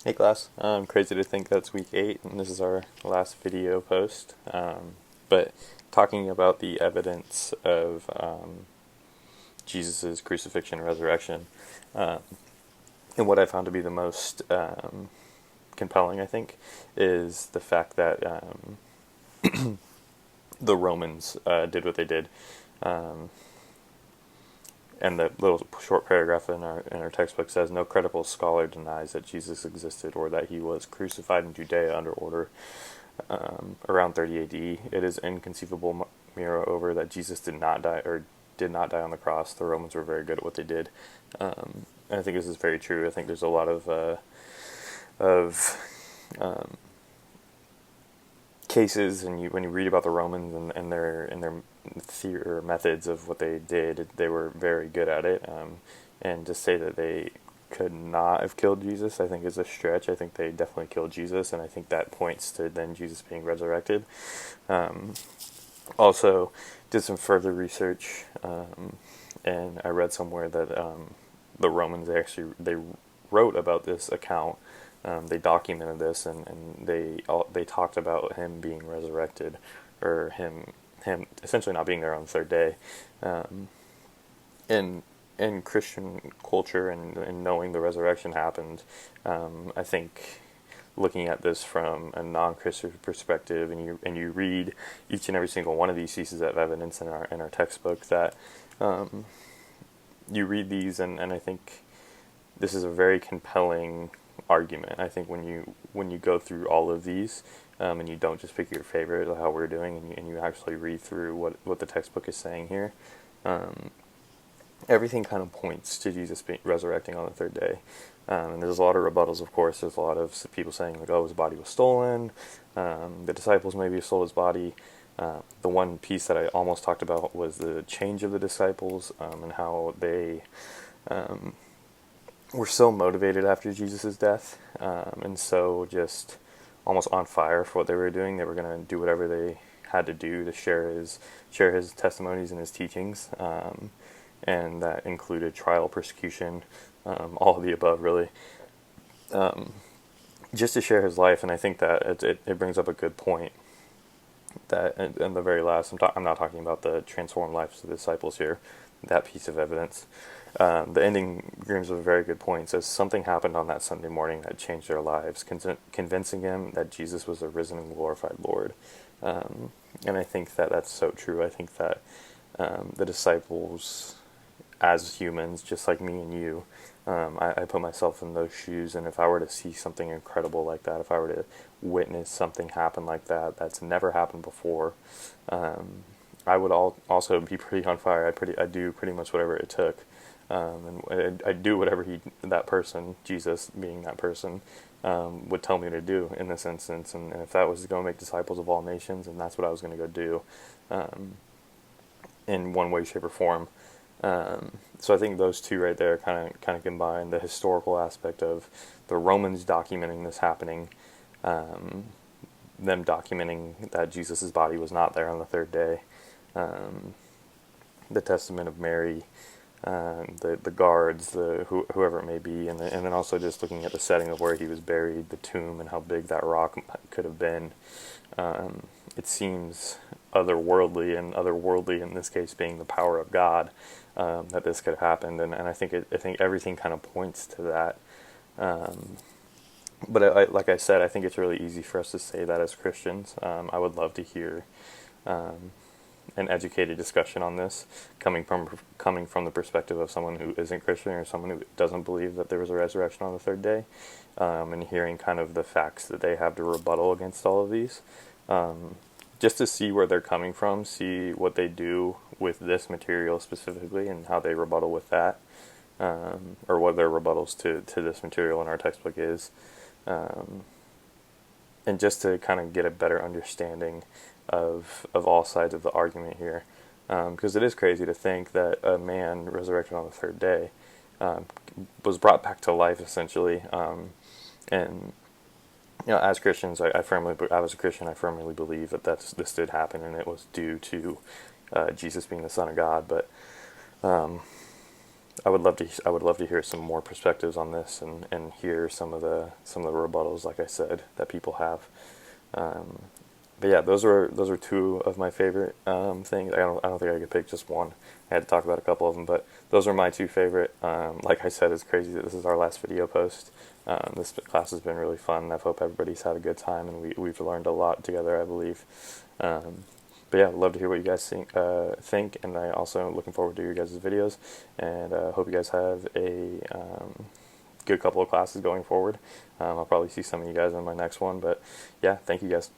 Hey class, crazy to think that's week 8 and this is our last video post. But talking about the evidence of Jesus' crucifixion and resurrection, um, and what I found to be the most compelling, I think, is the fact that the Romans did what they did. Um, and the little short paragraph in our textbook says, "No credible scholar denies that Jesus existed or that he was crucified in Judea under order around 30 AD. It is inconceivable, moreover, that Jesus did not die on the cross. The Romans were very good at what they did." And I think this is very true. I think there's a lot of cases, and when you read about the Romans and their theory or methods of what they did, they were very good at it. And to say that they could not have killed Jesus, I think is a stretch. I think they definitely killed Jesus, and I think that points to then Jesus being resurrected. Also, did some further research, and I read somewhere that the Romans they wrote about this account. They documented this, and they talked about him being resurrected, or him essentially not being there on the third day. In Christian culture and knowing the resurrection happened, I think looking at this from a non-Christian perspective, and you read each and every single one of these pieces of evidence in our textbook, that you read these, and I think this is a very compelling argument. I think when you go through all of these, and you don't just pick your favorite, like how we're doing, and you actually read through what the textbook is saying here, everything kind of points to Jesus being resurrecting on the third day. And there's a lot of rebuttals, of course. There's a lot of people saying, like, oh, his body was stolen. The disciples maybe stole his body. The one piece that I almost talked about was the change of the disciples, and how they were so motivated after Jesus' death, and so just almost on fire for what they were doing. They were going to do whatever they had to do to share his testimonies and his teachings, and that included trial, persecution, all of the above, really, just to share his life. And I think that it brings up a good point, that in the very last, I'm not talking about the transformed lives of the disciples here, that piece of evidence. The ending brings up a very good point. It says, something happened on that Sunday morning that changed their lives, convincing them that Jesus was the risen and glorified Lord. And I think that that's so true. I think that the disciples, as humans, just like me and you, I put myself in those shoes, and if I were to see something incredible like that, if I were to witness something happen like that, that's never happened before, I would also be pretty on fire. I'd do pretty much whatever it took, and I'd do whatever that person, Jesus being that person, would tell me to do in this instance. And if that was to go make disciples of all nations, and that's what I was going to go do, in one way, shape, or form. So I think those two right there kind of combine the historical aspect of the Romans documenting this happening, them documenting that Jesus' body was not there on the third day, the testament of Mary, the guards, whoever it may be, and then also just looking at the setting of where he was buried, the tomb, and how big that rock could have been. It seems otherworldly, and otherworldly in this case being the power of God, that this could have happened, and I think everything kind of points to that. But like I said, I think it's really easy for us to say that as Christians. I would love to hear an educated discussion on this, coming from the perspective of someone who isn't Christian, or someone who doesn't believe that there was a resurrection on the third day, and hearing kind of the facts that they have to rebuttal against all of these, just to see where they're coming from, see what they do with this material specifically, and how they rebuttal with that, or what their rebuttals to this material in our textbook is, and just to kind of get a better understanding of all sides of the argument here, because it is crazy to think that a man resurrected on the third day was brought back to life, essentially, and as Christians, I was a Christian, I firmly believe that this did happen, and it was due to Jesus being the Son of God. But I would love to hear some more perspectives on this, and hear some of the rebuttals, like I said, that people have. Um, but yeah, those are two of my favorite things. I don't think I could pick just one. I had to talk about a couple of them, but those are my two favorite. Like I said, it's crazy that this is our last video post. This class has been really fun. I hope everybody's had a good time, and we've learned a lot together, I believe. Um, but yeah, I'd love to hear what you guys think, and I also am looking forward to your guys' videos, and hope you guys have a good couple of classes going forward. I'll probably see some of you guys in my next one, but yeah, thank you guys.